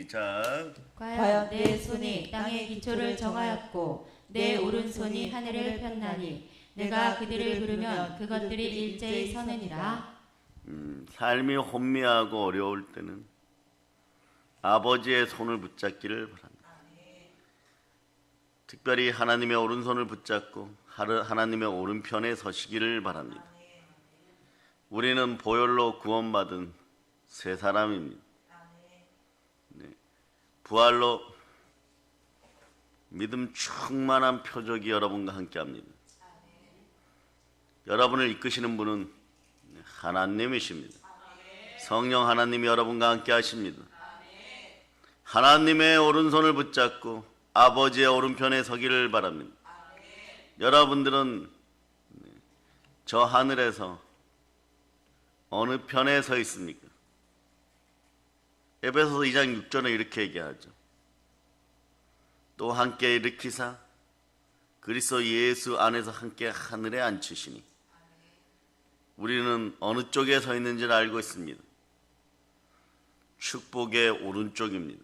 시작. 과연 내 손이 땅의 기초를 정하였고 내 오른손이 하늘을 폈나니 내가 그들을 부르면 그것들이 일제히 서느니라. 삶이 혼미하고 어려울 때는 아버지의 손을 붙잡기를 바랍니다. 특별히 하나님의 오른손을 붙잡고 하나님의 오른편에 서시기를 바랍니다. 우리는 보혈로 구원받은 새 사람입니다. 부활로 믿음 충만한 표적이 여러분과 함께합니다. 여러분을 이끄시는 분은 하나님이십니다. 성령 하나님이 여러분과 함께 하십니다. 하나님의 오른손을 붙잡고 아버지의 오른편에 서기를 바랍니다. 여러분들은 저 하늘에서 어느 편에 서 있습니까? 에베소서 2장 6절에 이렇게 얘기하죠. 또 함께 일으키사 그리스도 예수 안에서 함께 하늘에 앉히시니. 우리는 어느 쪽에 서 있는지를 알고 있습니다. 축복의 오른쪽입니다.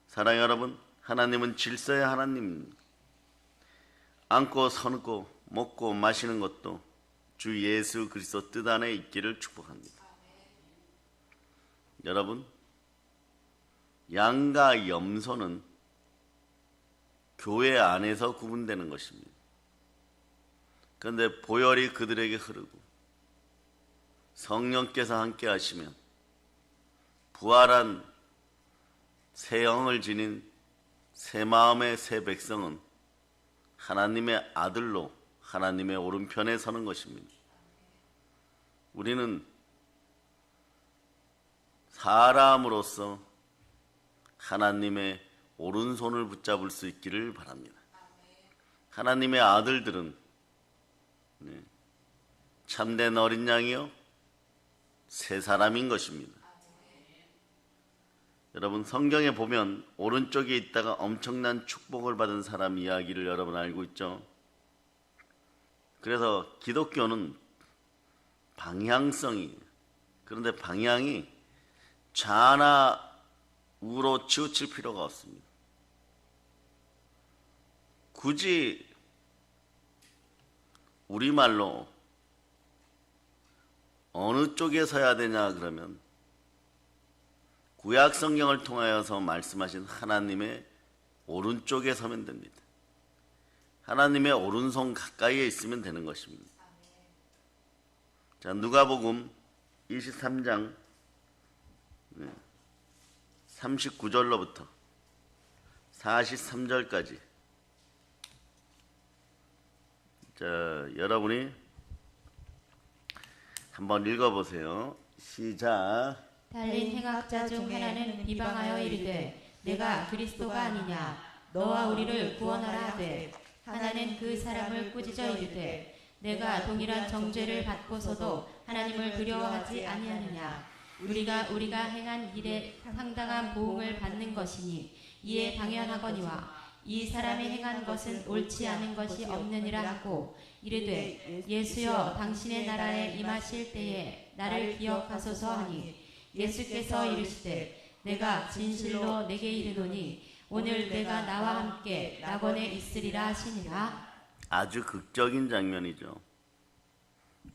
사랑하는 여러분, 하나님은 질서의 하나님입니다. 앉고 서고 먹고 마시는 것도 주 예수 그리스도 뜻 안에 있기를 축복합니다. 여러분, 양과 염소는 교회 안에서 구분되는 것입니다. 그런데 보혈이 그들에게 흐르고 성령께서 함께 하시면 부활한 새 영을 지닌 새 마음의 새 백성은 하나님의 아들로 하나님의 오른편에 서는 것입니다. 우리는 사람으로서 하나님의 오른손을 붙잡을 수 있기를 바랍니다. 하나님의 아들들은 참된 어린 양이요 새 사람인 것입니다. 여러분, 성경에 보면 오른쪽에 있다가 엄청난 축복을 받은 사람 이야기를 여러분 알고 있죠? 그래서 기독교는 방향성이, 그런데 방향이 좌나 우로 치우칠 필요가 없습니다. 굳이 우리말로 어느 쪽에 서야 되냐 그러면 구약 성경을 통하여서 말씀하신 하나님의 오른쪽에 서면 됩니다. 하나님의 오른손 가까이에 있으면 되는 것입니다. 자, 누가복음 23장 39절로부터 43절까지 자, 여러분이 한번 읽어보세요. 시작. 달린 행악자 중 하나는 비방하여 이르되 내가 그리스도가 아니냐 너와 우리를 구원하라 하되 하나는 그 사람을 꾸짖어 이르되 내가 동일한 정죄를 받고서도 하나님을 두려워하지 아니하느냐 우리가 행한 일에 상당한 보응을 받는 것이니 이에 당연하거니와 이 사람이 행한 것은 옳지 않은 것이 없느니라 하고 이르되 예수여 당신의 나라에 임하실 때에 나를 기억하소서 하니 예수께서 이르시되 내가 진실로 내게 이르노니 오늘 내가 나와 함께 낙원에 있으리라 하시니라. 아주 극적인 장면이죠.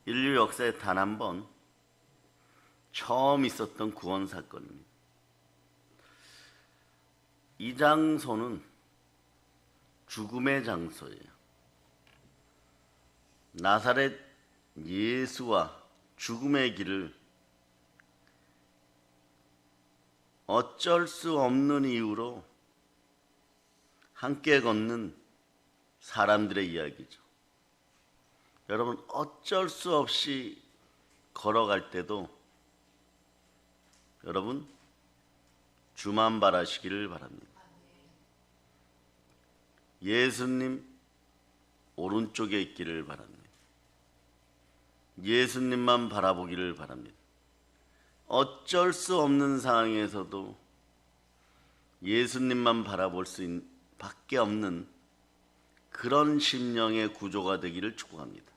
인류 역사에 단 한 번 처음 있었던 구원 사건입니다. 이 장소는 죽음의 장소예요. 나사렛 예수와 죽음의 길을 어쩔 수 없는 이유로 함께 걷는 사람들의 이야기죠. 여러분, 어쩔 수 없이 걸어갈 때도 여러분 주만 바라시기를 바랍니다. 예수님 오른쪽에 있기를 바랍니다. 예수님만 바라보기를 바랍니다. 어쩔 수 없는 상황에서도 예수님만 바라볼 수 밖에 없는 그런 심령의 구조가 되기를 축복합니다.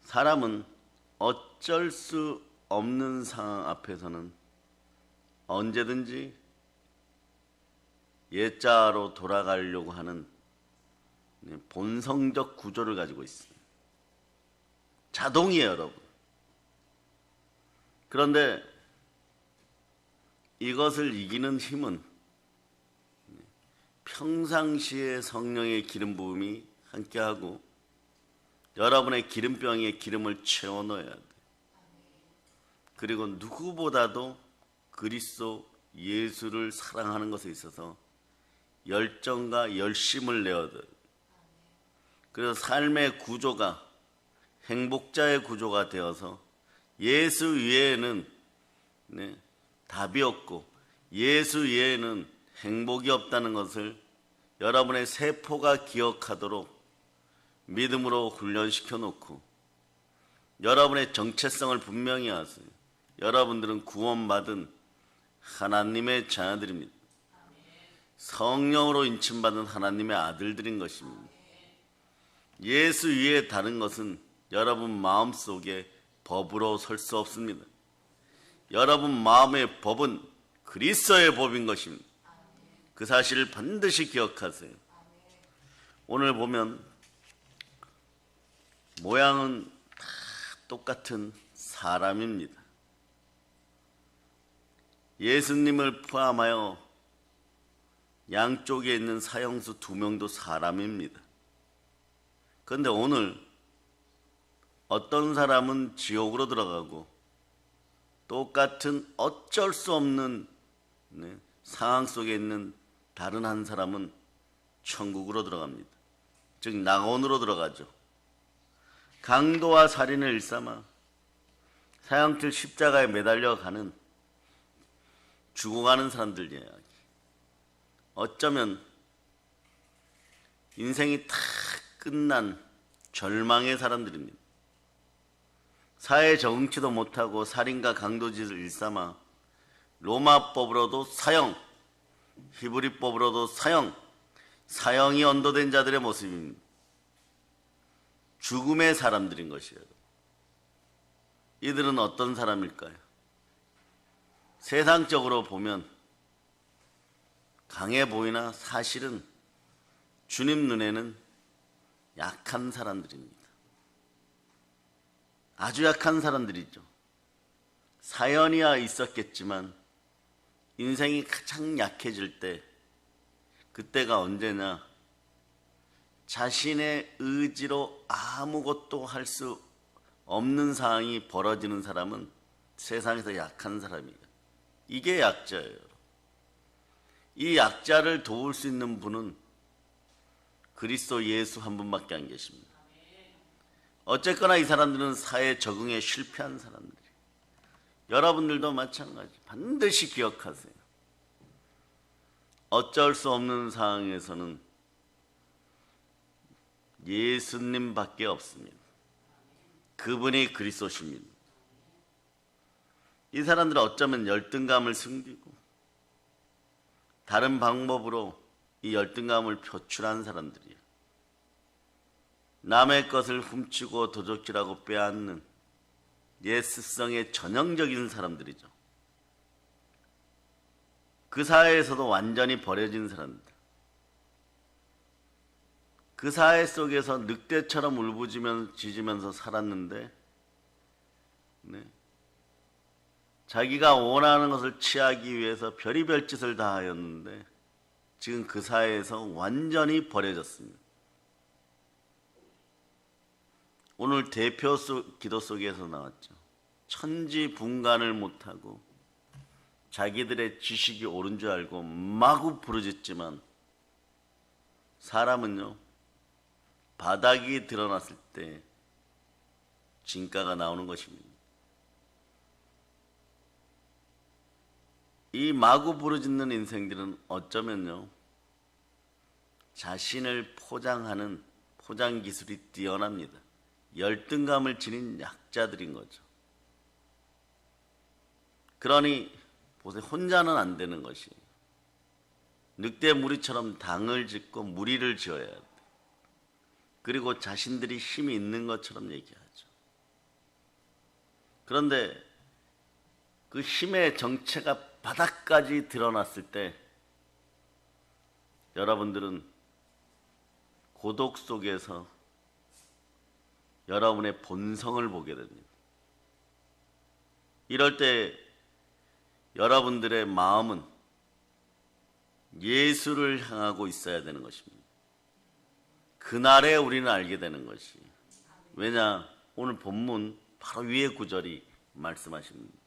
사람은 어쩔 수 없는 상황 앞에서는 언제든지 옛자로 돌아가려고 하는 본성적 구조를 가지고 있습니다. 자동이에요, 여러분. 그런데 이것을 이기는 힘은 평상시에 성령의 기름 부음이 함께하고 여러분의 기름병에 기름을 채워 넣어야 돼요. 그리고 누구보다도 그리스도 예수를 사랑하는 것에 있어서 열정과 열심을 내어야 돼요. 그래서 삶의 구조가 행복자의 구조가 되어서 예수 외에는 답이 없고 예수 외에는 행복이 없다는 것을 여러분의 세포가 기억하도록 믿음으로 훈련시켜 놓고 여러분의 정체성을 분명히 하세요. 여러분들은 구원받은 하나님의 자녀들입니다. 성령으로 인침받은 하나님의 아들들인 것입니다. 예수 위에 다른 것은 여러분 마음속에 법으로 설 수 없습니다. 여러분 마음의 법은 그리스도의 법인 것입니다. 그 사실을 반드시 기억하세요. 오늘 보면 모양은 다 똑같은 사람입니다. 예수님을 포함하여 양쪽에 있는 사형수 2명도 사람입니다. 그런데 오늘 어떤 사람은 지옥으로 들어가고 똑같은 어쩔 수 없는 상황 속에 있는 다른 한 사람은 천국으로 들어갑니다. 즉 낙원으로 들어가죠. 강도와 살인을 일삼아 사형틀 십자가에 매달려 가는 죽어가는 사람들 이야기. 어쩌면 인생이 다 끝난 절망의 사람들입니다. 사회에 적응치도 못하고 살인과 강도짓을 일삼아 로마법으로도 사형, 히브리법으로도 사형, 사형이 언도된 자들의 모습입니다. 죽음의 사람들인 것이에요. 이들은 어떤 사람일까요? 세상적으로 보면 강해 보이나 사실은 주님 눈에는 약한 사람들입니다. 아주 약한 사람들이죠. 사연이야 있었겠지만 인생이 가장 약해질 때 그때가 언제냐? 자신의 의지로 아무것도 할 수 없는 상황이 벌어지는 사람은 세상에서 약한 사람이에요. 이게 약자예요. 이 약자를 도울 수 있는 분은 그리스도 예수 한 분밖에 안 계십니다. 어쨌거나 이 사람들은 사회에 적응에 실패한 사람들이에요. 여러분들도 마찬가지. 반드시 기억하세요. 어쩔 수 없는 상황에서는 예수님밖에 없습니다. 그분이 그리스도십니다. 이 사람들은 어쩌면 열등감을 숨기고 다른 방법으로 이 열등감을 표출한 사람들이에요. 남의 것을 훔치고 도적질하고 빼앗는 예스성의 전형적인 사람들이죠. 그 사회에서도 완전히 버려진 사람들. 그 사회 속에서 늑대처럼 울부짖으면서 살았는데 자기가 원하는 것을 취하기 위해서 별의별 짓을 다 하였는데 지금 그 사회에서 완전히 버려졌습니다. 오늘 대표 기도 속에서 나왔죠. 천지분간을 못하고 자기들의 지식이 옳은 줄 알고 마구 부르짖지만 사람은요, 바닥이 드러났을 때 진가가 나오는 것입니다. 이 마구 부르짖는 인생들은 어쩌면요, 자신을 포장하는 포장 기술이 뛰어납니다. 열등감을 지닌 약자들인 거죠. 그러니 보세요, 혼자는 안 되는 것이 늑대 무리처럼 당을 짓고 무리를 지어야 돼. 그리고 자신들이 힘이 있는 것처럼 얘기하죠. 그런데 그 힘의 정체가 바닥까지 드러났을 때 여러분들은 고독 속에서 여러분의 본성을 보게 됩니다. 이럴 때 여러분들의 마음은 예수를 향하고 있어야 되는 것입니다. 그날에 우리는 알게 되는 것이. 왜냐? 오늘 본문 바로 위에 구절이 말씀하십니다.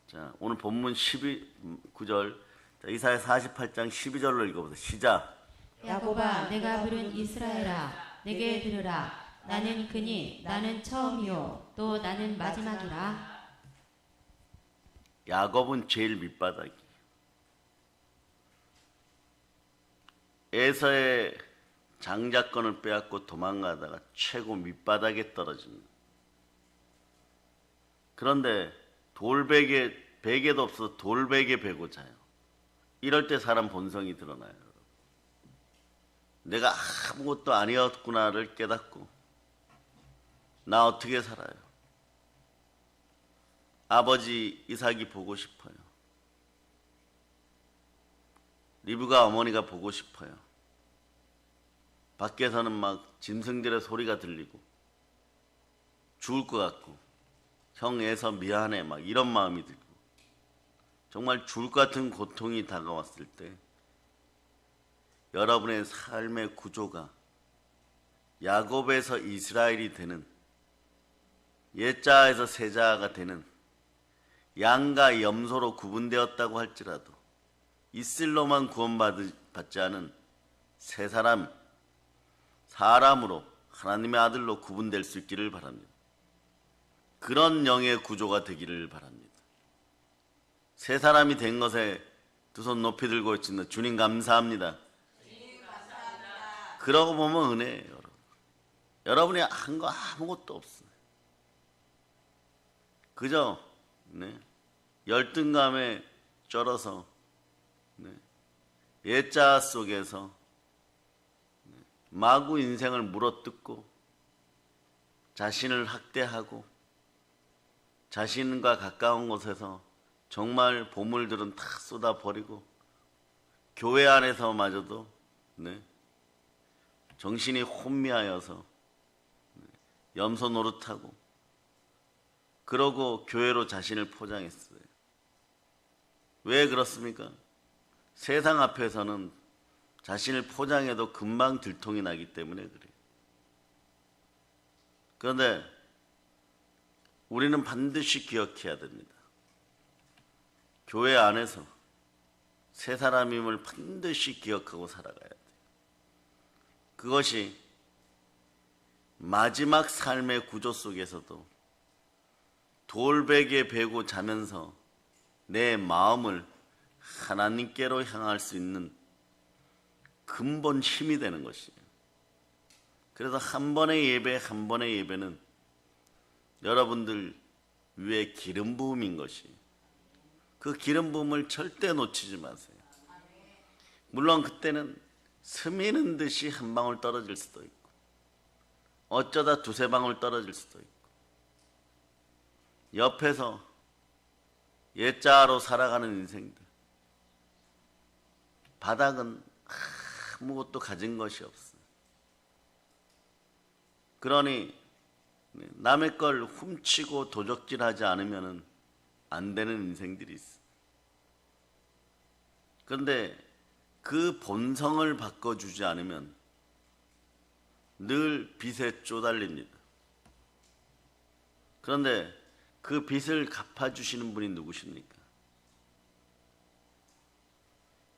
자, 오늘 본문 12구절, 이사야 48장 12절로 읽어보세요. 시작. 야곱아, 내가 부른 이스라엘아, 내게 들으라. 나는 그니 나는 처음이요 또 나는 마지막이라. 야곱은 제일 밑바닥이. 에서의 장자권을 빼앗고 도망가다가 최고 밑바닥에 떨어집니다. 그런데 베개도 없어서 돌베개 베고 자요. 이럴 때 사람 본성이 드러나요. 내가 아무것도 아니었구나를 깨닫고 나 어떻게 살아요? 아버지 이삭이 보고 싶어요. 리브가 어머니가 보고 싶어요. 밖에서는 막 짐승들의 소리가 들리고 죽을 것 같고 형 애서 미안해 막 이런 마음이 들고 정말 죽을 것 같은 고통이 다가왔을 때 여러분의 삶의 구조가 야곱에서 이스라엘이 되는, 옛자에서 새자가 되는, 양과 염소로 구분되었다고 할지라도 이슬로만 구원받지 않은 새 사람으로 하나님의 아들로 구분될 수 있기를 바랍니다. 그런 영의 구조가 되기를 바랍니다. 새 사람이 된 것에 두 손 높이 들고 외치는 주님 감사합니다. 그러고 보면 은혜예요. 여러분. 여러분이 한 거 아무것도 없어요. 그저 열등감에 쩔어서 옛자 속에서 마구 인생을 물어뜯고 자신을 학대하고 자신과 가까운 곳에서 정말 보물들은 다 쏟아버리고 교회 안에서마저도 정신이 혼미하여서 염소 노릇하고 그러고 교회로 자신을 포장했어요. 왜 그렇습니까? 세상 앞에서는 자신을 포장해도 금방 들통이 나기 때문에 그래요. 그런데 우리는 반드시 기억해야 됩니다. 교회 안에서 새 사람임을 반드시 기억하고 살아가야 돼요. 그것이 마지막 삶의 구조 속에서도 돌베개 베고 자면서 내 마음을 하나님께로 향할 수 있는 근본 힘이 되는 것이에요. 그래서 한 번의 예배는 여러분들 위에 기름 부음인 것이, 그 기름 부음을 절대 놓치지 마세요. 물론 그때는 스미는 듯이 한 방울 떨어질 수도 있고 어쩌다 두세 방울 떨어질 수도 있고 옆에서 옛자로 살아가는 인생들, 바닥은 아무것도 가진 것이 없어요. 그러니 남의 걸 훔치고 도적질하지 않으면 안 되는 인생들이 있어요. 그런데 그 본성을 바꿔주지 않으면 늘 빚에 쪼달립니다. 그런데 그 빚을 갚아주시는 분이 누구십니까?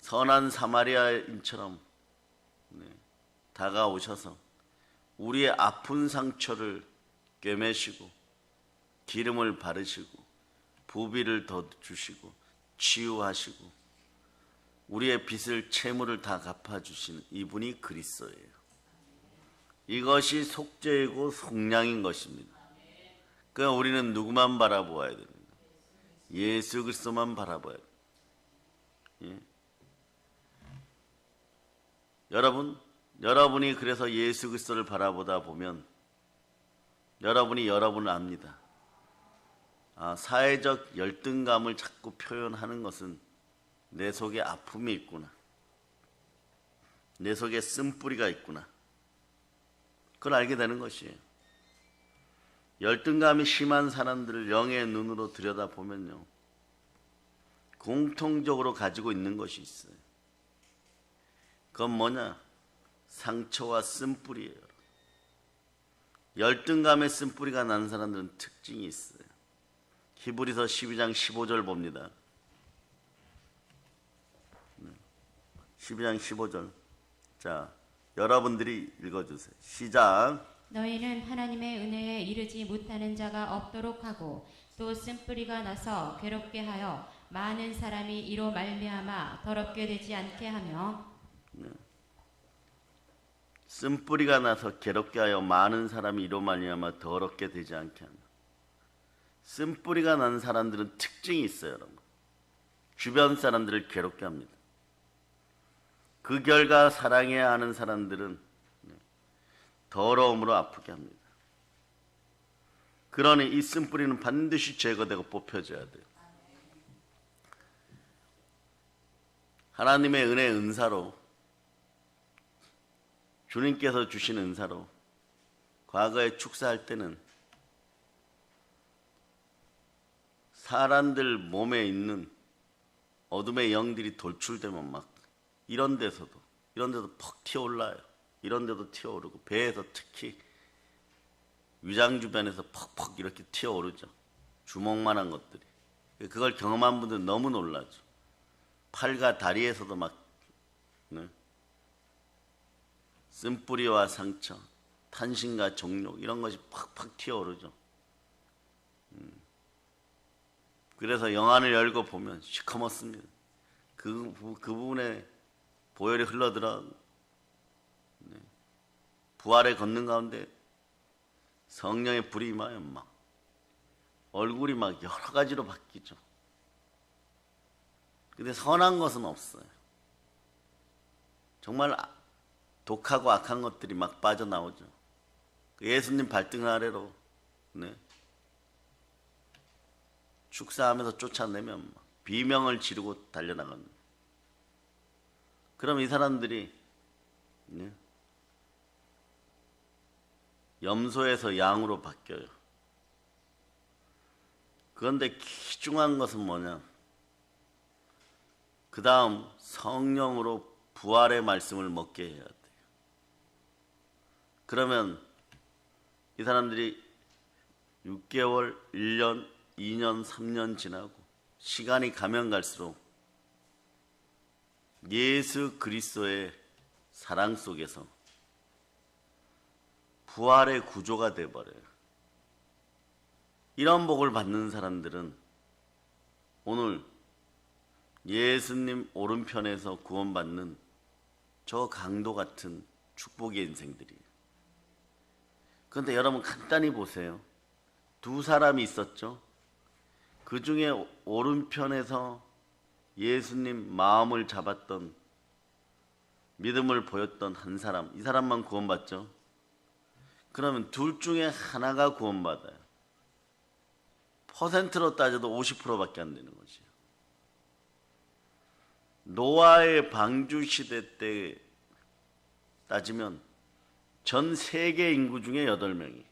선한 사마리아인처럼 다가오셔서 우리의 아픈 상처를 꿰매시고 기름을 바르시고 부비를 더 주시고 치유하시고 우리의 빚을 채무를 다 갚아주시는 이분이 그리스도예요. 이것이 속죄이고 속량인 것입니다. 그러니까 우리는 누구만 바라보아야 됩니다. 예수 그리스도만 바라봐야 됩니다. 예? 여러분이 그래서 예수 그리스도를 바라보다 보면 여러분을 압니다. 사회적 열등감을 자꾸 표현하는 것은 내 속에 아픔이 있구나. 내 속에 쓴뿌리가 있구나. 그걸 알게 되는 것이에요. 열등감이 심한 사람들을 영의 눈으로 들여다보면요, 공통적으로 가지고 있는 것이 있어요. 그건 뭐냐? 상처와 쓴뿌리예요. 열등감에 쓴뿌리가 난 사람들은 특징이 있어요. 히브리서 12장 15절 봅니다. 12장 15절. 자, 여러분들이 읽어주세요. 시작. 너희는 하나님의 은혜에 이르지 못하는 자가 없도록 하고 또 쓴뿌리가 나서 괴롭게 하여 많은 사람이 이로 말미암아 더럽게 되지 않게 하며. 쓴뿌리가 나서 괴롭게 하여 많은 사람이 이로 말미암아 더럽게 되지 않게 하며. 쓴뿌리가 난 사람들은 특징이 있어요, 여러분. 주변 사람들을 괴롭게 합니다. 그 결과 사랑해야 하는 사람들은 더러움으로 아프게 합니다. 그러니 이 쓴뿌리는 반드시 제거되고 뽑혀져야 돼요. 하나님의 은혜의 은사로, 주님께서 주신 은사로 과거에 축사할 때는 사람들 몸에 있는 어둠의 영들이 돌출되면 막 이런 데서도 퍽 튀어올라요. 이런 데도 튀어오르고 배에서 특히 위장 주변에서 퍽퍽 이렇게 튀어오르죠. 주먹만한 것들이. 그걸 경험한 분들은 너무 놀라죠. 팔과 다리에서도 막 쓴뿌리와 상처, 탄신과 정욕 이런 것이 팍팍 튀어오르죠. 그래서 영안을 열고 보면 시커멓습니다. 그 부분에 보혈이 흘러들어 부활에 걷는 가운데 성령의 불이 임하여 막 얼굴이 막 여러 가지로 바뀌죠. 근데 선한 것은 없어요. 정말 독하고 악한 것들이 막 빠져나오죠. 예수님 발등 아래로 축사하면서 쫓아내면 막 비명을 지르고 달려나갑니다. 그럼 이 사람들이 염소에서 양으로 바뀌어요. 그런데 귀중한 것은 뭐냐? 그 다음 성령으로 부활의 말씀을 먹게 해야 돼요. 그러면 이 사람들이 6개월, 1년, 2년, 3년 지나고 시간이 가면 갈수록 예수 그리스도의 사랑 속에서 부활의 구조가 되어버려요. 이런 복을 받는 사람들은 오늘 예수님 오른편에서 구원받는 저 강도 같은 축복의 인생들이에요. 그런데 여러분 간단히 보세요. 두 사람이 있었죠. 그 중에 오른편에서 예수님 마음을 잡았던, 믿음을 보였던 한 사람, 이 사람만 구원받죠. 그러면 둘 중에 하나가 구원받아요. 퍼센트로 따져도 50%밖에 안 되는 것이에요. 노아의 방주 시대 때 따지면 전 세계 인구 중에 8명이.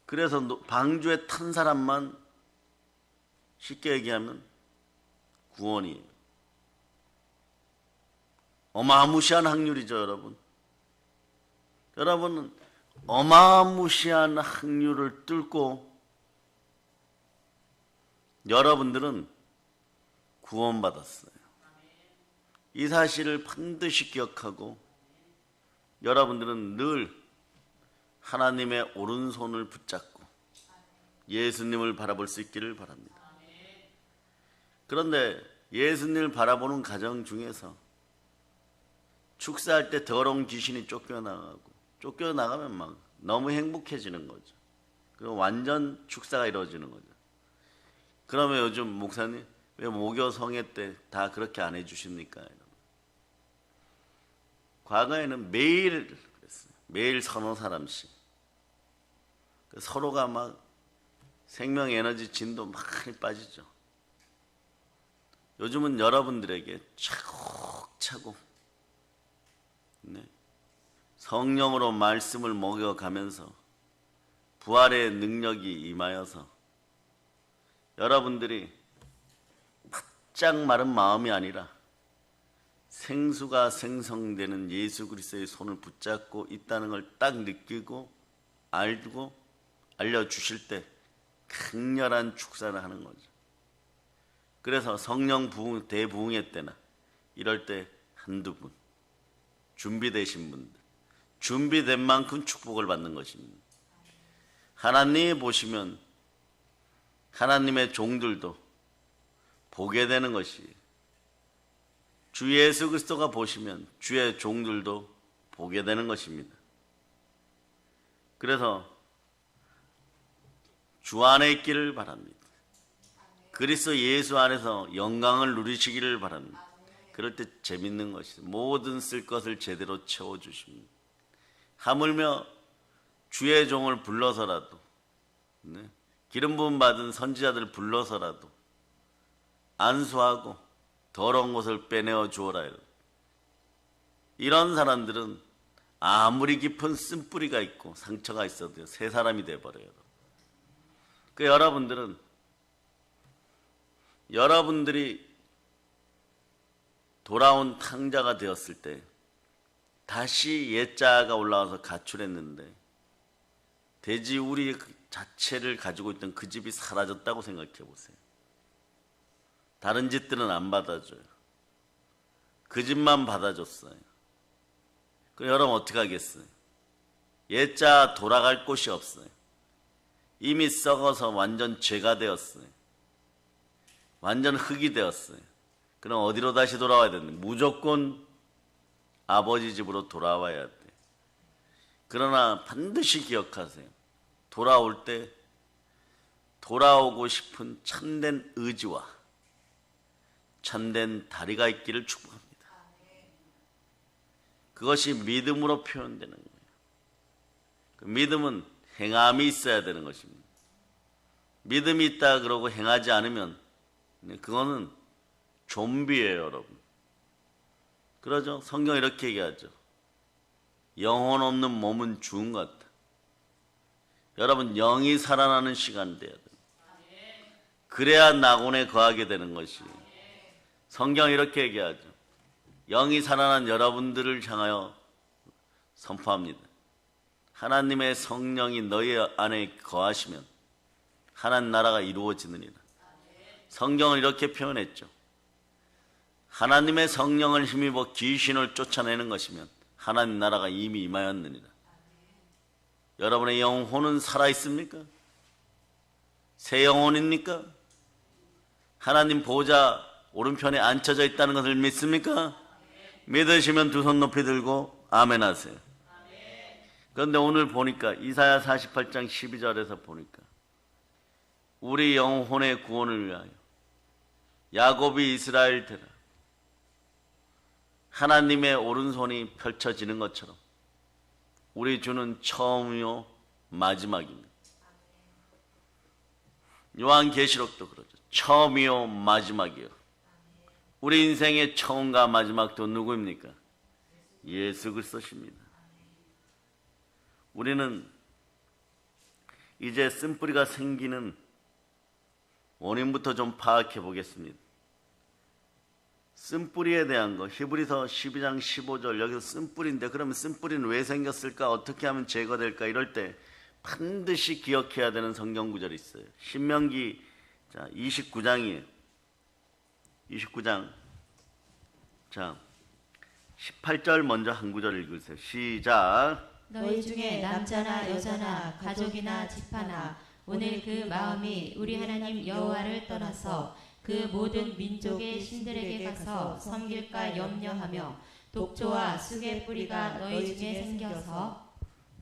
그래서 방주에 탄 사람만 쉽게 얘기하면 구원이에요. 어마무시한 확률이죠, 여러분. 여러분은 어마무시한 확률을 뚫고 여러분들은 구원받았어요. 이 사실을 반드시 기억하고 여러분들은 늘 하나님의 오른손을 붙잡고 예수님을 바라볼 수 있기를 바랍니다. 그런데 예수님을 바라보는 과정 중에서 축사할 때 더러운 귀신이 쫓겨나가면 막 너무 행복해지는 거죠. 그리고 완전 축사가 이루어지는 거죠. 그러면 요즘 목사님 왜 모교 성회 때 다 그렇게 안 해주십니까? 과거에는 매일 그랬어요. 매일 서너 사람씩. 서로가 막 생명 에너지 진도 많이 빠지죠. 요즘은 여러분들에게 차곡차곡 성령으로 말씀을 먹여가면서 부활의 능력이 임하여서 여러분들이 바짝 마른 마음이 아니라 생수가 생성되는 예수 그리스도의 손을 붙잡고 있다는 걸 딱 느끼고 알고 알려주실 때 강렬한 축사를 하는 거죠. 그래서 성령 부흥, 대부흥회 때나 이럴 때 한두 분, 준비되신 분들, 준비된 만큼 축복을 받는 것입니다. 하나님이 보시면 하나님의 종들도 보게 되는 것이, 주 예수 그리스도가 보시면 주의 종들도 보게 되는 것입니다. 그래서 주 안에 있기를 바랍니다. 그리스도 예수 안에서 영광을 누리시기를 바랍니다. 그럴 때 재밌는 것이 모든 쓸 것을 제대로 채워주십니다. 하물며 주의 종을 불러서라도, 기름 부음 받은 선지자들을 불러서라도 안수하고 더러운 것을 빼내어 주어라. 이런 사람들은 아무리 깊은 쓴뿌리가 있고 상처가 있어도 새 사람이 돼버려요. 그 여러분들이 돌아온 탕자가 되었을 때 다시 옛자가 올라와서 가출했는데 돼지 우리 자체를 가지고 있던 그 집이 사라졌다고 생각해 보세요. 다른 집들은 안 받아줘요. 그 집만 받아줬어요. 그럼 여러분 어떻게 하겠어요? 옛자 돌아갈 곳이 없어요. 이미 썩어서 완전 죄가 되었어요. 완전 흙이 되었어요. 그럼 어디로 다시 돌아와야 되는데? 무조건 아버지 집으로 돌아와야 돼. 그러나 반드시 기억하세요. 돌아올 때 돌아오고 싶은 참된 의지와 참된 다리가 있기를 축복합니다. 그것이 믿음으로 표현되는 거예요. 그 믿음은 행함이 있어야 되는 것입니다. 믿음이 있다 그러고 행하지 않으면 그거는 좀비예요, 여러분. 그러죠? 성경 이렇게 얘기하죠. 영혼 없는 몸은 죽은 것 같다. 여러분, 영이 살아나는 시간 돼야 돼요. 그래야 낙원에 거하게 되는 것이. 성경 이렇게 얘기하죠. 영이 살아난 여러분들을 향하여 선포합니다. 하나님의 성령이 너희 안에 거하시면 하나님 나라가 이루어지느니라. 성경을 이렇게 표현했죠. 하나님의 성령을 힘입어 귀신을 쫓아내는 것이면 하나님 나라가 이미 임하였느니라. 여러분의 영혼은 살아있습니까? 새 영혼입니까? 하나님 보좌 오른편에 앉혀져 있다는 것을 믿습니까? 믿으시면 두 손 높이 들고 아멘 하세요. 그런데 오늘 보니까 이사야 48장 12절에서 보니까 우리 영혼의 구원을 위하여 야곱이 이스라엘 되라. 하나님의 오른손이 펼쳐지는 것처럼 우리 주는 처음이요 마지막입니다. 요한계시록도 그러죠. 처음이요 마지막이요. 우리 인생의 처음과 마지막도 누구입니까? 예수 그리스도십니다. 우리는 이제 쓴뿌리가 생기는 원인부터 좀 파악해 보겠습니다. 쓴뿌리에 대한 거, 히브리서 12장 15절, 여기서 쓴뿌리인데 그러면 쓴뿌리는 왜 생겼을까? 어떻게 하면 제거될까? 이럴 때 반드시 기억해야 되는 성경 구절이 있어요. 신명기 29장이에요. 29장. 자, 18절 먼저 한 구절 읽으세요. 시작. 너희 중에 남자나 여자나 가족이나 집하나 오늘 그 마음이 우리 하나님 여호와를 떠나서 그 모든 민족의 신들에게 가서 섬길까 염려하며 독초와 쑥의 뿌리가 너희 중에 생겨서.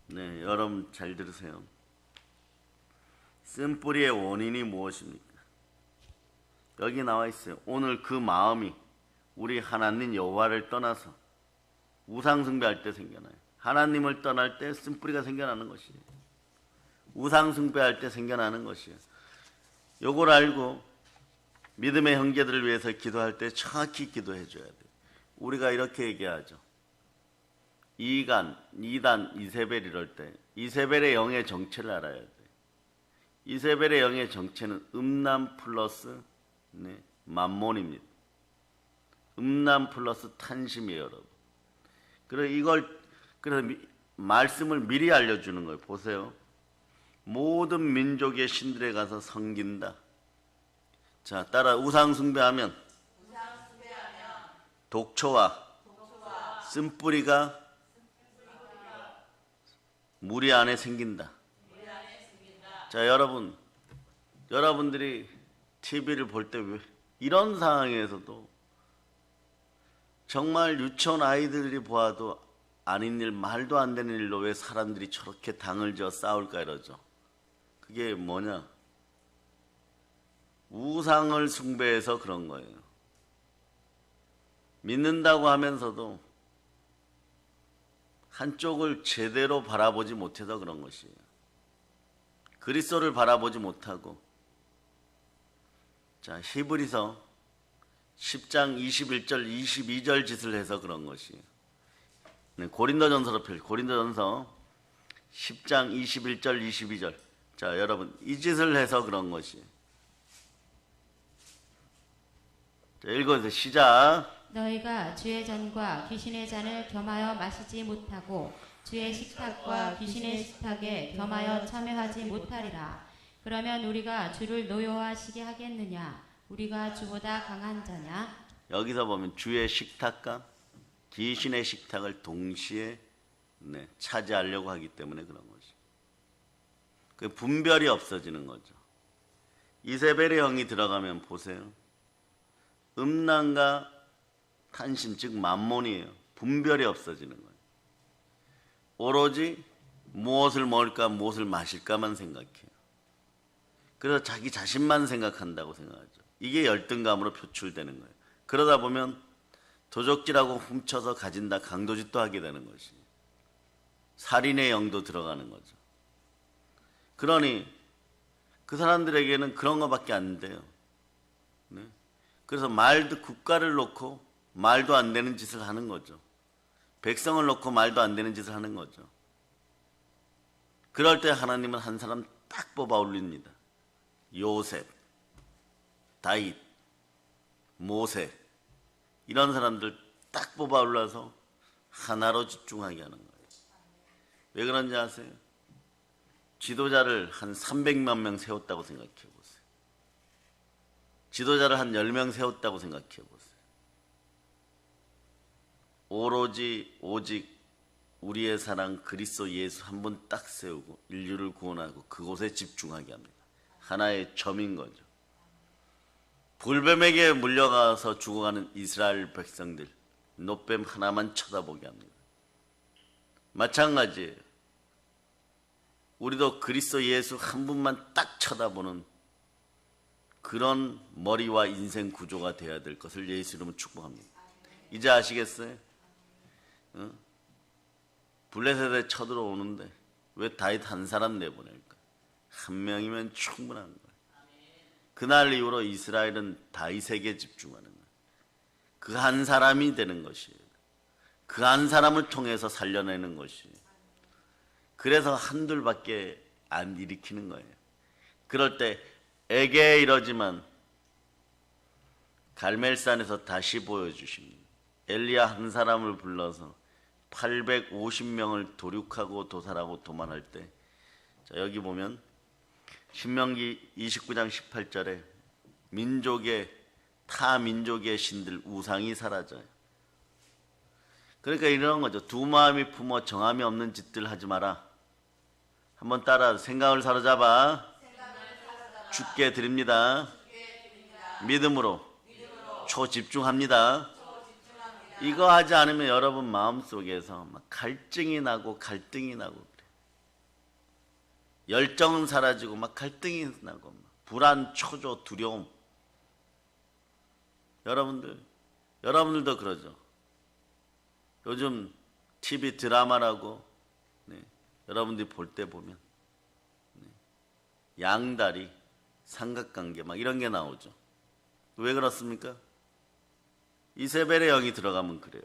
네, 여러분 잘 들으세요. 쓴뿌리의 원인이 무엇입니까? 여기 나와 있어요. 오늘 그 마음이 우리 하나님 여호와를 떠나서 우상 숭배할 때 생겨나요. 하나님을 떠날 때 쓴뿌리가 생겨나는 것이에요. 우상 숭배할 때 생겨나는 것이에요. 요걸 알고 믿음의 형제들을 위해서 기도할 때 정확히 기도해 줘야 돼요. 우리가 이렇게 얘기하죠. 이간, 이단, 이세벨 이럴 때 이세벨의 영의 정체를 알아야 돼요. 이세벨의 영의 정체는 음란 플러스 만몬입니다. 음란 플러스 탄심이에요, 여러분. 그래서 말씀을 미리 알려주는 거예요. 보세요. 모든 민족의 신들에 가서 섬긴다. 자, 따라 우상 숭배하면 독초와 쓴뿌리가 무리 안에 생긴다. 자, 여러분들이 TV를 볼 때 왜 이런 상황에서도 정말 유치원 아이들이 보아도 아닌 일, 말도 안 되는 일로 왜 사람들이 저렇게 당을 지어 싸울까 이러죠. 그게 뭐냐? 우상을 숭배해서 그런 거예요. 믿는다고 하면서도 한쪽을 제대로 바라보지 못해서 그런 것이에요. 그리스도를 바라보지 못하고, 자, 히브리서 10장 21절 22절 짓을 해서 그런 것이에요. 고린도전서 10장 21절 22절. 자, 여러분 이 짓을 해서 그런 것이에요. 자, 읽어주세요. 시작. 너희가 주의 잔과 귀신의 잔을 겸하여 마시지 못하고 주의 식탁과 귀신의 식탁에 겸하여 참여하지 못하리라. 그러면 우리가 주를 노여워하시게 하겠느냐? 우리가 주보다 강한 자냐? 여기서 보면 주의 식탁과 귀신의 식탁을 동시에 차지하려고 하기 때문에 그런 거죠. 그 분별이 없어지는 거죠. 이세벨의 영이 들어가면 보세요. 음란과 탄심, 즉 만몬이에요. 분별이 없어지는 거예요. 오로지 무엇을 먹을까 무엇을 마실까만 생각해요. 그래서 자기 자신만 생각한다고 생각하죠. 이게 열등감으로 표출되는 거예요. 그러다 보면 도적질하고 훔쳐서 가진다, 강도짓도 하게 되는 것이 살인의 영도 들어가는 거죠. 그러니 그 사람들에게는 그런 것밖에 안 돼요. 그래서 국가를 놓고 말도 안 되는 짓을 하는 거죠. 백성을 놓고 말도 안 되는 짓을 하는 거죠. 그럴 때 하나님은 한 사람 딱 뽑아 올립니다. 요셉, 다윗, 모세 이런 사람들 딱 뽑아 올라서 하나로 집중하게 하는 거예요. 왜 그런지 아세요? 지도자를 한 300만 명 세웠다고 생각해 보세요. 지도자를 한 10명 세웠다고 생각해 보세요. 오직 우리의 사랑 그리스도 예수 한 분 딱 세우고 인류를 구원하고 그곳에 집중하게 합니다. 하나의 점인 거죠. 불뱀에게 물려가서 죽어가는 이스라엘 백성들 놋뱀 하나만 쳐다보게 합니다. 마찬가지예요. 우리도 그리스도 예수 한 분만 딱 쳐다보는 그런 머리와 인생 구조가 되어야 될 것을 예수 이름으로 축복합니다. 이제 아시겠어요? 블레셋에 쳐들어오는데 왜 다윗 한 사람 내보낼까? 한 명이면 충분한 거예요. 그날 이후로 이스라엘은 다윗에게 집중하는 거예요. 그 한 사람이 되는 것이에요. 그 한 사람을 통해서 살려내는 것이에요. 그래서 한둘밖에 안 일으키는 거예요. 그럴 때 에게 이러지만 갈멜산에서 다시 보여주십니다. 엘리야 한 사람을 불러서 850명을 도륙하고 도살하고 도만할 때, 자, 여기 보면 신명기 29장 18절에 타 민족의 신들 우상이 사라져요. 그러니까 이런 거죠. 두 마음이 품어 정함이 없는 짓들 하지 마라. 한번 따라 생각을 사로잡아 주께 드립니다. 믿음으로 초집중합니다. 이거 하지 않으면 여러분 마음속에서 막 갈증이 나고 갈등이 나고 그래. 열정은 사라지고 막 갈등이 나고 막 불안, 초조, 두려움. 여러분들도 그러죠. 요즘 TV 드라마라고 여러분들이 볼 때 보면 양다리, 삼각관계 막 이런 게 나오죠. 왜 그렇습니까? 이세벨의 영이 들어가면 그래요.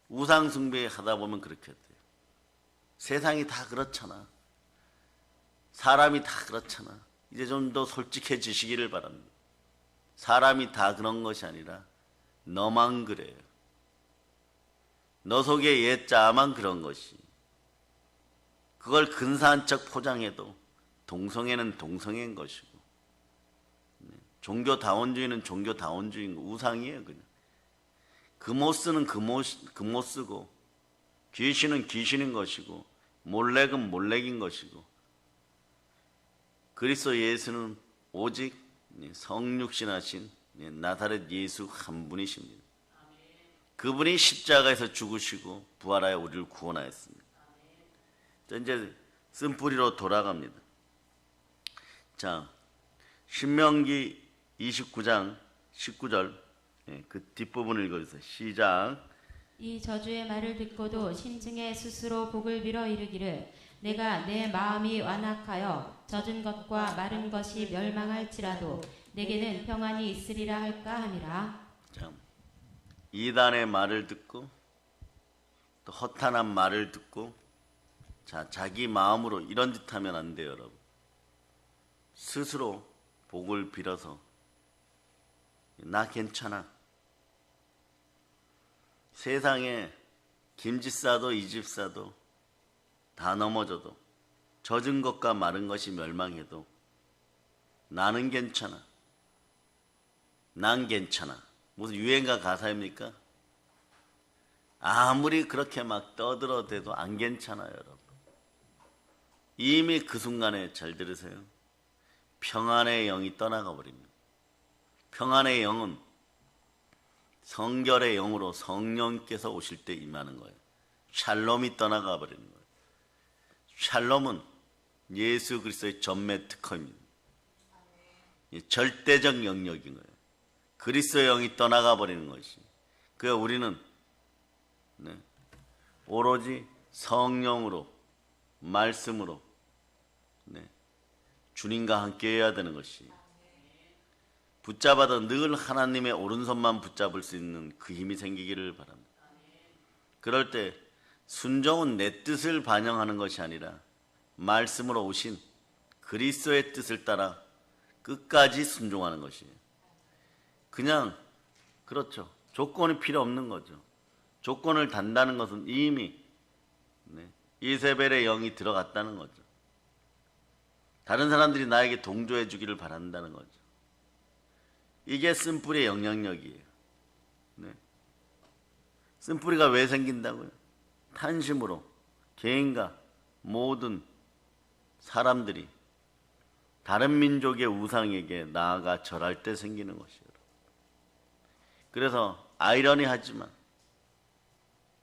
우상 숭배 하다 보면 그렇게 돼요. 세상이 다 그렇잖아. 사람이 다 그렇잖아. 이제 좀 더 솔직해지시기를 바랍니다. 사람이 다 그런 것이 아니라 너만 그래요. 너 속에 옛자만 그런 것이. 그걸 근사한 척 포장해도 동성애는 동성애인 것이고, 종교다원주의는 종교다원주의인 거, 우상이에요 그냥. 금오스는 금오 쓰고, 귀신은 귀신인 것이고, 몰렉은 몰렉인 것이고, 그리스도 예수는 오직 성육신하신 나사렛 예수 한 분이십니다. 그분이 십자가에서 죽으시고 부활하여 우리를 구원하였습니다. 자, 이제 쓴뿌리로 돌아갑니다. 자, 신명기 29장 19절 그 뒷부분을 읽어주세요. 시작. 이 저주의 말을 듣고도 심중에 스스로 복을 빌어 이르기를 내가 내 마음이 완악하여 젖은 것과 마른 것이 멸망할지라도 내게는 평안이 있으리라 할까 함이라. 자, 이단의 말을 듣고 또 허탄한 말을 듣고 자, 자기 마음으로 이런 짓 하면 안 돼요, 여러분. 스스로 복을 빌어서 나 괜찮아. 세상에 김치 싸도 이 집 싸도 다 넘어져도 젖은 것과 마른 것이 멸망해도 나는 괜찮아. 난 괜찮아. 무슨 유행가 가사입니까? 아무리 그렇게 막 떠들어대도 안 괜찮아요, 여러분. 이미 그 순간에 잘 들으세요. 평안의 영이 떠나가 버립니다. 평안의 영은 성결의 영으로 성령께서 오실 때 임하는 거예요. 샬롬이 떠나가 버리는 거예요. 샬롬은 예수 그리스도의 전매 특허입니다. 절대적 영역인 거예요. 그리스도의 영이 떠나가 버리는 것이. 그래서 우리는 오로지 성령으로 말씀으로 주님과 함께 해야 되는 것이. 붙잡아도 늘 하나님의 오른손만 붙잡을 수 있는 그 힘이 생기기를 바랍니다. 그럴 때 순종은 내 뜻을 반영하는 것이 아니라 말씀으로 오신 그리스도의 뜻을 따라 끝까지 순종하는 것이에요. 그냥 그렇죠. 조건이 필요 없는 거죠. 조건을 단다는 것은 이미 이세벨의 영이 들어갔다는 거죠. 다른 사람들이 나에게 동조해 주기를 바란다는 거죠. 이게 쓴뿌리의 영향력이에요. 쓴뿌리가 왜 생긴다고요? 탄심으로 개인과 모든 사람들이 다른 민족의 우상에게 나아가 절할 때 생기는 것이에요. 그래서 아이러니하지만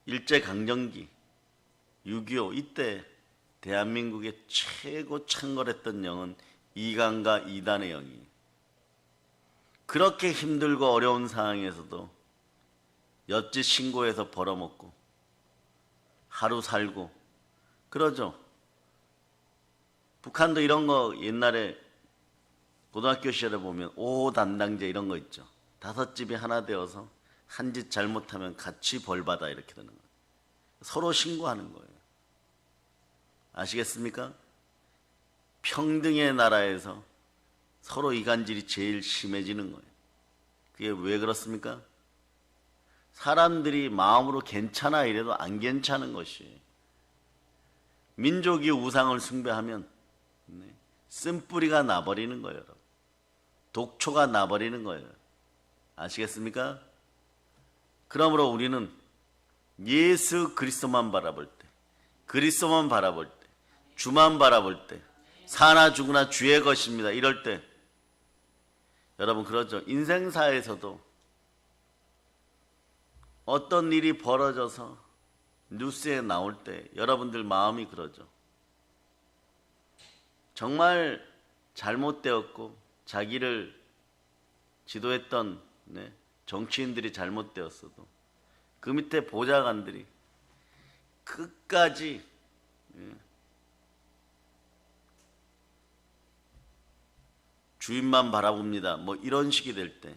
일제강점기 6.25 이때 대한민국의 최고 창궐했던 영은 이간과 이단의 영이에요. 그렇게 힘들고 어려운 상황에서도 옆집 신고해서 벌어먹고 하루 살고 그러죠. 북한도 이런 거 옛날에 고등학교 시절에 보면 5호 담당제 이런 거 있죠. 5집이 하나 되어서 한 짓 잘못하면 같이 벌받아 이렇게 되는 거예요. 서로 신고하는 거예요. 아시겠습니까? 평등의 나라에서 서로 이간질이 제일 심해지는 거예요. 그게 왜 그렇습니까? 사람들이 마음으로 괜찮아 이래도 안 괜찮은 것이에요. 민족이 우상을 숭배하면 쓴뿌리가 나버리는 거예요. 독초가 나버리는 거예요. 아시겠습니까? 그러므로 우리는 예수 그리스도만 바라볼 때, 그리스도만 바라볼 때, 주만 바라볼 때, 사나 죽으나 주의 것입니다. 이럴 때 여러분 그렇죠. 인생사에서도 어떤 일이 벌어져서 뉴스에 나올 때 여러분들 마음이 그러죠. 정말 잘못되었고 자기를 지도했던 정치인들이 잘못되었어도 그 밑에 보좌관들이 끝까지 주인만 바라봅니다. 뭐 이런 식이 될 때,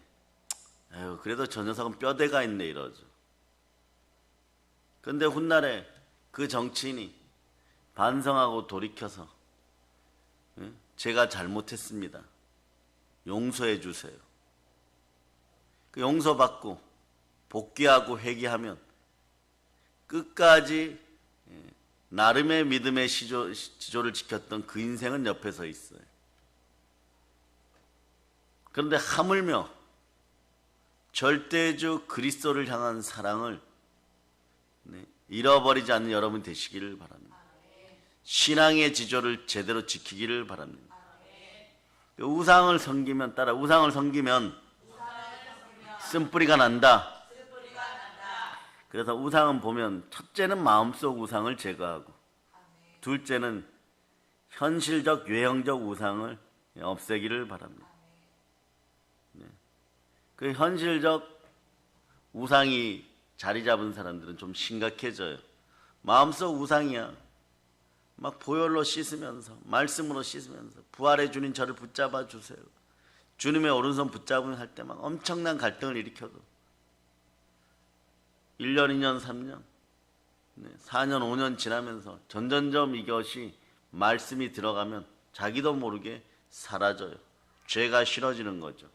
그래도 저 녀석은 뼈대가 있네 이러죠. 근데 훗날에 그 정치인이 반성하고 돌이켜서 제가 잘못했습니다. 용서해 주세요. 그 용서받고 복귀하고 회개하면 끝까지 나름의 믿음의 지조를 지켰던 그 인생은 옆에 서 있어요. 그런데 하물며 절대주 그리스도를 향한 사랑을 잃어버리지 않는 여러분 되시기를 바랍니다. 신앙의 지조를 제대로 지키기를 바랍니다. 우상을 섬기면 쓴뿌리가 난다. 그래서 우상은 보면 첫째는 마음속 우상을 제거하고 둘째는 현실적 외형적 우상을 없애기를 바랍니다. 그 현실적 우상이 자리 잡은 사람들은 좀 심각해져요. 마음속 우상이야. 막 보혈로 씻으면서 말씀으로 씻으면서 부활의 주님 저를 붙잡아 주세요. 주님의 오른손 붙잡으면 할 때 막 엄청난 갈등을 일으켜도 1년, 2년, 3년, 4년, 5년 지나면서 점점점 이것이 말씀이 들어가면 자기도 모르게 사라져요. 죄가 싫어지는 거죠.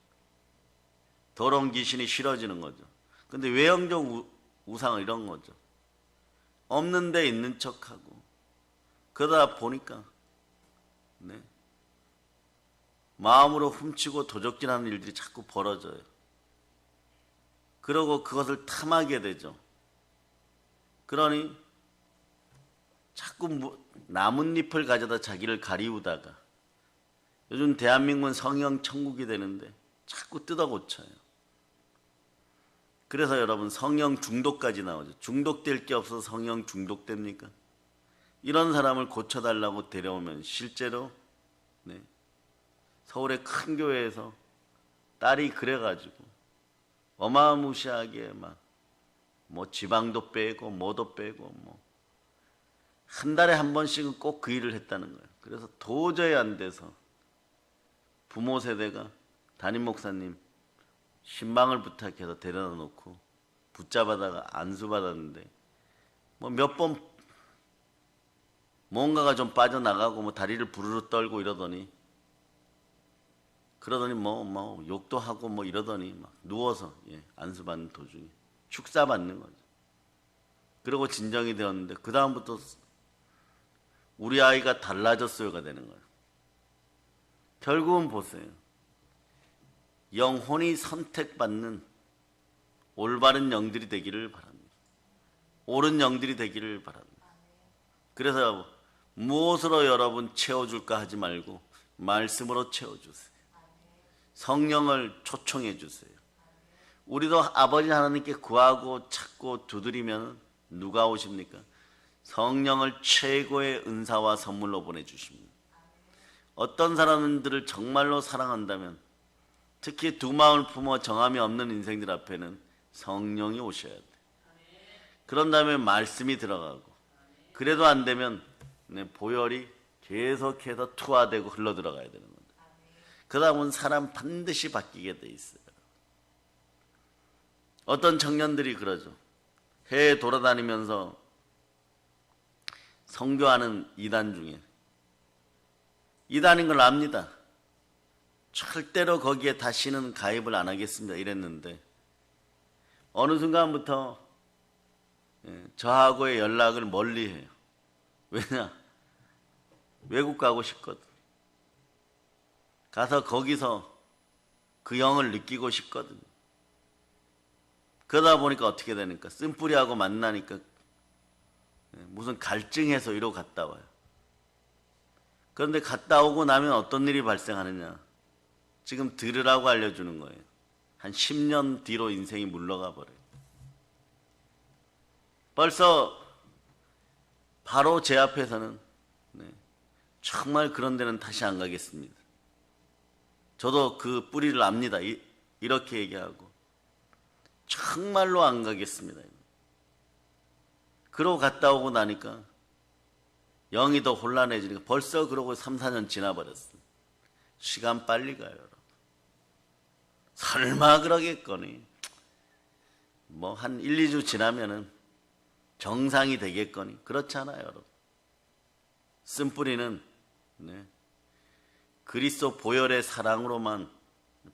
더러운 귀신이 싫어지는 거죠. 근데 외형적 우상은 이런 거죠. 없는 데 있는 척하고 그러다 보니까 마음으로 훔치고 도적질하는 일들이 자꾸 벌어져요. 그러고 그것을 탐하게 되죠. 그러니 자꾸 나뭇잎을 가져다 자기를 가리우다가 요즘 대한민국은 성형 천국이 되는데 자꾸 뜯어고쳐요. 그래서 여러분 성형 중독까지 나오죠. 중독될 게 없어서 성형 중독됩니까? 이런 사람을 고쳐달라고 데려오면 실제로 서울의 큰 교회에서 딸이 그래가지고 어마무시하게 뭐 지방도 빼고 뭐도 빼고 뭐 한 달에 한 번씩은 꼭 그 일을 했다는 거예요. 그래서 도저히 안 돼서 부모 세대가 담임 목사님 신방을 부탁해서 데려다 놓고 붙잡아다가 안수받았는데 뭐 몇 번 뭔가가 좀 빠져나가고 뭐 다리를 부르르 떨고 이러더니 뭐 욕도 하고 뭐 이러더니 막 누워서 안수받는 도중에 축사받는 거죠. 그리고 진정이 되었는데 그 다음부터 우리 아이가 달라졌어요가 되는 거예요. 결국은 보세요. 영혼이 선택받는 올바른 영들이 되기를 바랍니다. 옳은 영들이 되기를 바랍니다. 그래서 무엇으로 여러분 채워줄까 하지 말고 말씀으로 채워주세요. 성령을 초청해 주세요. 우리도 아버지 하나님께 구하고 찾고 두드리면 누가 오십니까? 성령을 최고의 은사와 선물로 보내주십니다. 어떤 사람들을 정말로 사랑한다면 특히 두 마음을 품어 정함이 없는 인생들 앞에는 성령이 오셔야 돼요. 그런 다음에 말씀이 들어가고 그래도 안 되면 보혈이 계속해서 투하되고 흘러들어가야 되는 겁니다. 그 다음은 사람 반드시 바뀌게 돼 있어요. 어떤 청년들이 그러죠. 해외 돌아다니면서 선교하는 이단 중에 이단인 걸 압니다. 절대로 거기에 다시는 가입을 안 하겠습니다 이랬는데 어느 순간부터 저하고의 연락을 멀리해요. 왜냐? 외국 가고 싶거든. 가서 거기서 그 영을 느끼고 싶거든. 그러다 보니까 어떻게 되니까 쓴뿌리하고 만나니까 무슨 갈증해서 이러고 갔다 와요. 그런데 갔다 오고 나면 어떤 일이 발생하느냐? 지금 들으라고 알려주는 거예요. 한 10년 뒤로 인생이 물러가 버려요. 벌써 바로 제 앞에서는 정말 그런 데는 다시 안 가겠습니다. 저도 그 뿌리를 압니다. 이렇게 얘기하고 정말로 안 가겠습니다. 그러고 갔다 오고 나니까 영이 더 혼란해지니까 벌써 그러고 3, 4년 지나버렸어요. 시간 빨리 가요, 여러분. 설마 그러겠거니. 뭐 한 1, 2주 지나면은 정상이 되겠거니. 그렇잖아요, 여러분. 쓴뿌리는 그리스도 보혈의 사랑으로만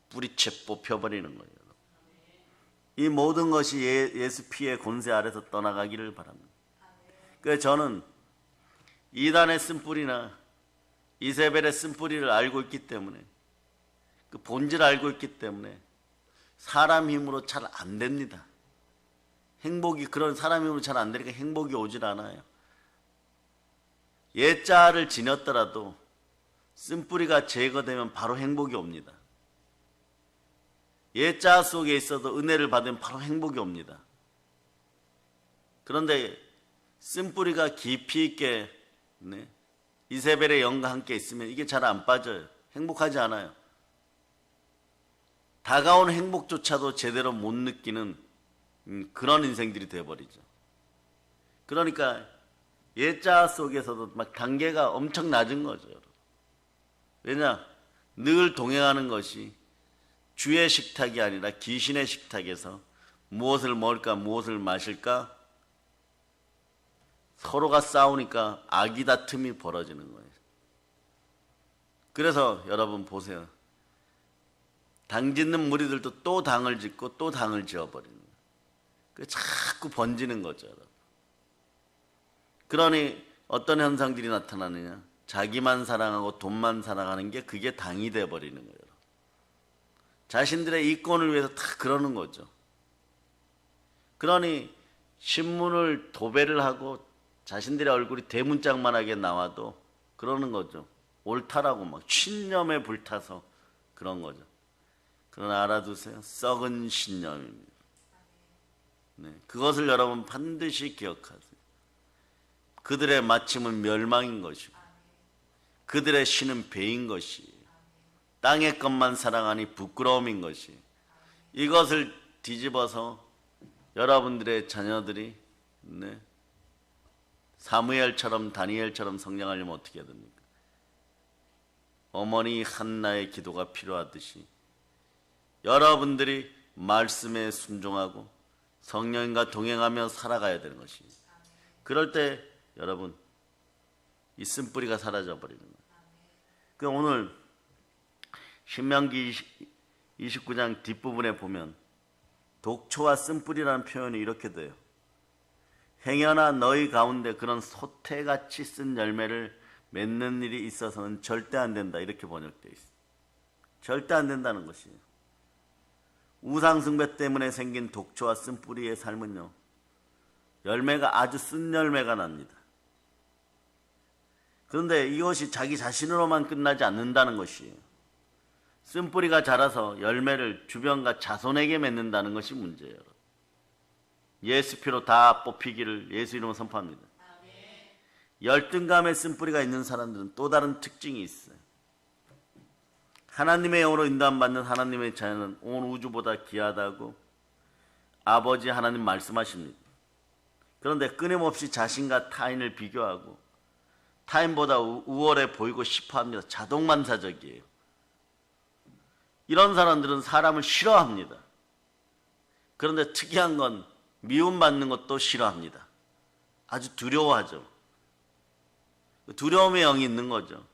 뿌리채 뽑혀버리는 거예요. 이 모든 것이 예수 피의 권세 아래서 떠나가기를 바랍니다. 그래서 저는 이단의 쓴뿌리나 이세벨의 쓴뿌리를 알고 있기 때문에, 그 본질을 알고 있기 때문에 사람 힘으로 잘 안 됩니다. 행복이, 그런 사람 힘으로 잘 안 되니까 행복이 오질 않아요. 옛자를 지녔더라도 쓴뿌리가 제거되면 바로 행복이 옵니다. 옛자 속에 있어도 은혜를 받으면 바로 행복이 옵니다. 그런데 쓴뿌리가 깊이 있게 이세벨의 영과 함께 있으면 이게 잘 안 빠져요. 행복하지 않아요. 다가온 행복조차도 제대로 못 느끼는 그런 인생들이 되어버리죠. 그러니까 옛자 속에서도 막 단계가 엄청 낮은 거죠. 왜냐? 늘 동행하는 것이 주의 식탁이 아니라 귀신의 식탁에서 무엇을 먹을까 무엇을 마실까 서로가 싸우니까 아기 다툼이 벌어지는 거예요. 그래서 여러분 보세요. 당 짓는 무리들도 또 당을 짓고 또 당을 지어버리는 거예요. 그 자꾸 번지는 거죠, 여러분. 그러니 어떤 현상들이 나타나느냐? 자기만 사랑하고 돈만 사랑하는 게 그게 당이 돼버리는 거예요. 자신들의 이권을 위해서 다 그러는 거죠. 그러니 신문을 도배를 하고 자신들의 얼굴이 대문짝만하게 나와도 그러는 거죠. 옳다라고 막 신념에 불타서 그런 거죠. 그러나 알아두세요. 썩은 신념입니다. 그것을 여러분 반드시 기억하세요. 그들의 마침은 멸망인 것이고 그들의 신은 배인 것이, 땅의 것만 사랑하니 부끄러움인 것이, 이것을 뒤집어서 여러분들의 자녀들이 사무엘처럼 다니엘처럼 성장하려면 어떻게 해야 됩니까? 어머니 한나의 기도가 필요하듯이 여러분들이 말씀에 순종하고 성령과 동행하며 살아가야 되는 것입니다. 그럴 때 여러분 이 쓴뿌리가 사라져 버리는 거예요. 그 오늘 신명기 29장 뒷부분에 보면 독초와 쓴뿌리라는 표현이 이렇게 돼요. 행여나 너희 가운데 그런 소태같이 쓴 열매를 맺는 일이 있어서는 절대 안 된다. 이렇게 번역되어 있어요. 절대 안 된다는 것이에요. 우상숭배 때문에 생긴 독초와 쓴뿌리의 삶은요, 열매가 아주 쓴 열매가 납니다. 그런데 이것이 자기 자신으로만 끝나지 않는다는 것이에요. 쓴뿌리가 자라서 열매를 주변과 자손에게 맺는다는 것이 문제예요. 예수피로 다 뽑히기를 예수 이름으로 선포합니다. 열등감의 쓴뿌리가 있는 사람들은 또 다른 특징이 있어요. 하나님의 영으로 인도받는 하나님의 자녀는 온 우주보다 귀하다고 아버지 하나님 말씀하십니다. 그런데 끊임없이 자신과 타인을 비교하고 타인보다 우월해 보이고 싶어합니다. 자동만사적이에요. 이런 사람들은 사람을 싫어합니다. 그런데 특이한 건 미움받는 것도 싫어합니다. 아주 두려워하죠. 두려움의 영이 있는 거죠.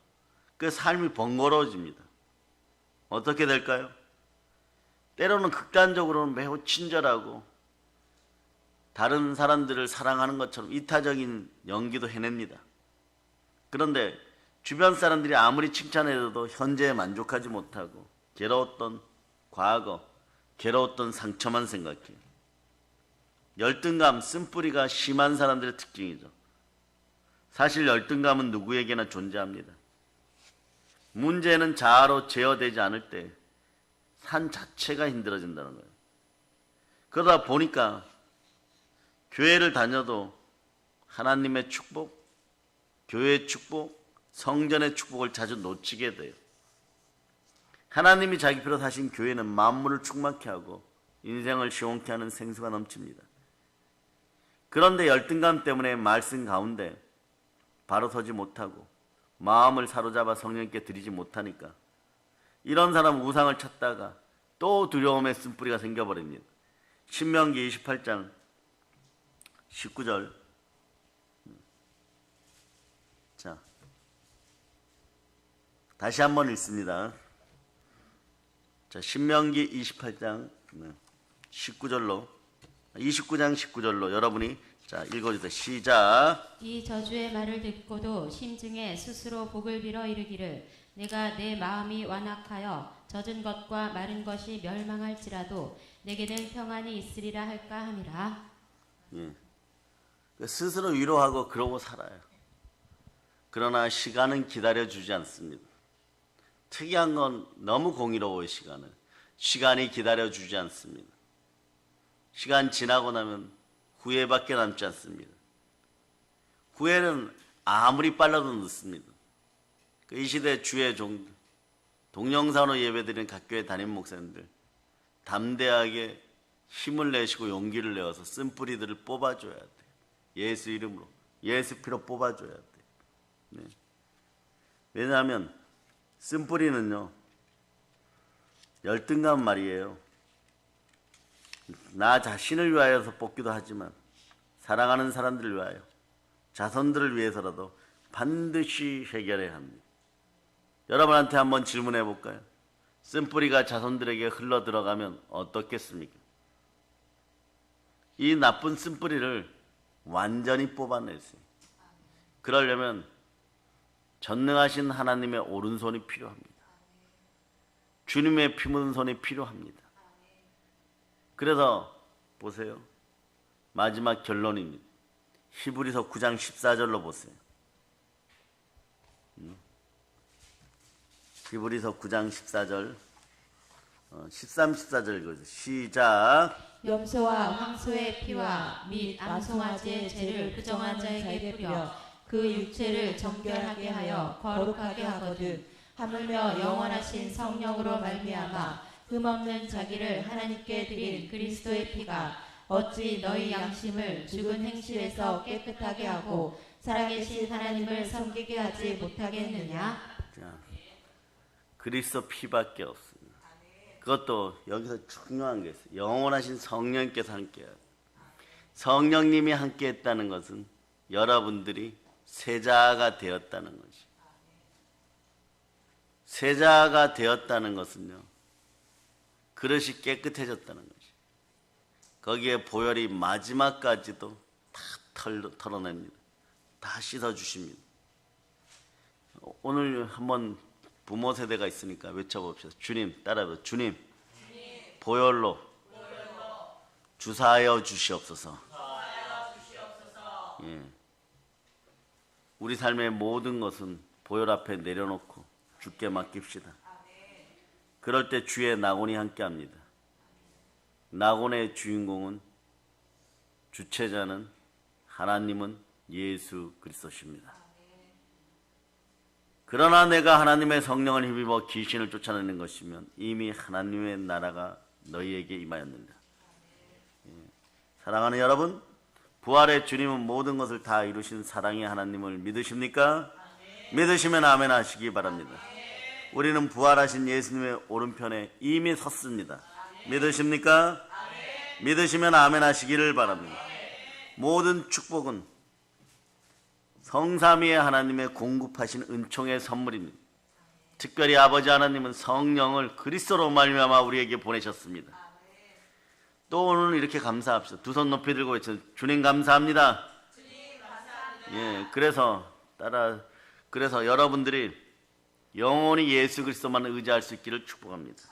그 삶이 번거로워집니다. 어떻게 될까요? 때로는 극단적으로는 매우 친절하고 다른 사람들을 사랑하는 것처럼 이타적인 연기도 해냅니다. 그런데 주변 사람들이 아무리 칭찬해도 현재에 만족하지 못하고 괴로웠던 과거, 괴로웠던 상처만 생각해요. 열등감, 쓴뿌리가 심한 사람들의 특징이죠. 사실 열등감은 누구에게나 존재합니다. 문제는 자아로 제어되지 않을 때 산 자체가 힘들어진다는 거예요. 그러다 보니까 교회를 다녀도 하나님의 축복, 교회의 축복, 성전의 축복을 자주 놓치게 돼요. 하나님이 자기 피로 사신 교회는 만물을 충만케 하고 인생을 시원케 하는 생수가 넘칩니다. 그런데 열등감 때문에 말씀 가운데 바로 서지 못하고 마음을 사로잡아 성령께 드리지 못하니까 이런 사람은 우상을 찾다가 또 두려움의 쓴뿌리가 생겨버립니다. 신명기 28장 19절. 자, 다시 한번 읽습니다. 자, 신명기 28장 19절로 29장 19절로 여러분이 자 읽어주세요. 시작. 이 저주의 말을 듣고도 심중에 스스로 복을 빌어 이르기를 내가 내 마음이 완악하여 젖은 것과 마른 것이 멸망할지라도 내게는 평안이 있으리라 할까 함이라. 예. 스스로 위로하고 그러고 살아요. 그러나 시간은 기다려주지 않습니다. 특이한 건 너무 공의로워요. 시간이 기다려주지 않습니다. 시간 지나고 나면 후회밖에 남지 않습니다. 후회는 아무리 빨라도 늦습니다. 이 시대 주의 종들, 동영상으로 예배드리는 각 교회 담임 목사님들 담대하게 힘을 내시고 용기를 내어서 쓴뿌리들을 뽑아줘야 돼요. 예수 이름으로, 예수 피로 뽑아줘야 돼요. 네. 왜냐하면 쓴뿌리는요 열등감 말이에요. 나 자신을 위하여서 뽑기도 하지만 사랑하는 사람들을 위하여, 자손들을 위해서라도 반드시 해결해야 합니다. 여러분한테 한번 질문해 볼까요? 쓴뿌리가 자손들에게 흘러 들어가면 어떻겠습니까? 이 나쁜 쓴뿌리를 완전히 뽑아내세요. 그러려면 전능하신 하나님의 오른손이 필요합니다. 주님의 피 묻은 손이 필요합니다. 그래서 보세요. 마지막 결론입니다. 히브리서 9장 14절로 보세요. 히브리서 9장 14절 13, 14절 읽어주세요. 시작. 염소와 황소의 피와 및 암송아지의 죄를 부정한 자에게 뿌려 그 육체를 정결하게 하여 거룩하게 하거든 하물며 영원하신 성령으로 말미암아 흠없는 자기를 하나님께 드린 그리스도의 피가 어찌 너희 양심을 죽은 행실에서 깨끗하게 하고 살아계신 하나님을 섬기게 하지 못하겠느냐? 자, 그리스도 피밖에 없습니다. 그것도 여기서 중요한 게 있어요. 영원하신 성령님께서 함께해요. 성령님이 함께했다는 것은 여러분들이 세자가 되었다는 것이. 세자가 되었다는 것은요, 그릇이 깨끗해졌다는 것이. 거기에 보혈이 마지막까지도 다 털어냅니다. 다 씻어주십니다. 오늘 한번 부모 세대가 있으니까 외쳐봅시다. 주님, 따라해보세요. 주님, 보혈로 주사하여 주시옵소서. 예. 우리 삶의 모든 것은 보혈 앞에 내려놓고 주께 맡깁시다. 그럴 때 주의 낙원이 함께합니다. 낙원의 주인공은, 주체자는, 하나님은 예수 그리스도십니다. 그러나 내가 하나님의 성령을 힘입어 귀신을 쫓아내는 것이면 이미 하나님의 나라가 너희에게 임하였느니라. 사랑하는 여러분, 부활의 주님은 모든 것을 다 이루신 사랑의 하나님을 믿으십니까? 믿으시면 아멘 하시기 바랍니다. 우리는 부활하신 예수님의 오른편에 이미 섰습니다. 믿으십니까? 믿으시면 아멘 하시기를 바랍니다. 모든 축복은 성삼위의 하나님의 공급하신 은총의 선물입니다. 특별히 아버지 하나님은 성령을 그리스도로 말미암아 우리에게 보내셨습니다. 또 오늘 이렇게 감사합시다. 두 손 높이 들고 외쳐 주님 감사합니다. 예, 그래서 여러분들이 영원히 예수 그리스도만 의지할 수 있기를 축복합니다.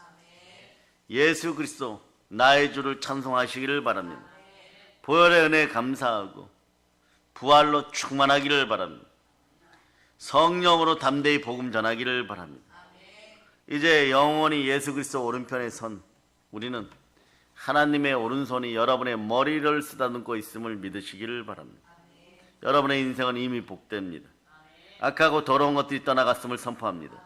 예수 그리스도 나의 주를 찬송하시기를 바랍니다. 보혈의 은혜에 감사하고 부활로 충만하기를 바랍니다. 성령으로 담대히 복음 전하기를 바랍니다. 이제 영원히 예수 그리스도 오른편에 선 우리는 하나님의 오른손이 여러분의 머리를 쓰다듬고 있음을 믿으시기를 바랍니다. 여러분의 인생은 이미 복됩니다. 악하고 더러운 것들이 떠나갔음을 선포합니다.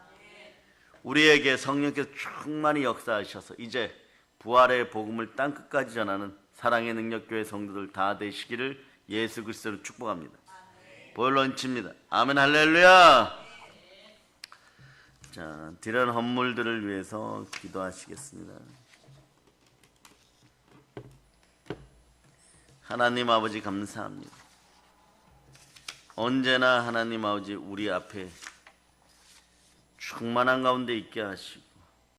우리에게 성령께서 충만히 역사하셔서 이제 부활의 복음을 땅끝까지 전하는 사랑의 능력교회 성도들 다 되시기를 예수 그리스도로 축복합니다. 보혈로 얹힙니다. 아멘 할렐루야. 자, 드린 헌물들을 위해서 기도하시겠습니다. 하나님 아버지 감사합니다. 언제나 하나님 아버지 우리 앞에 충만한 가운데 있게 하시고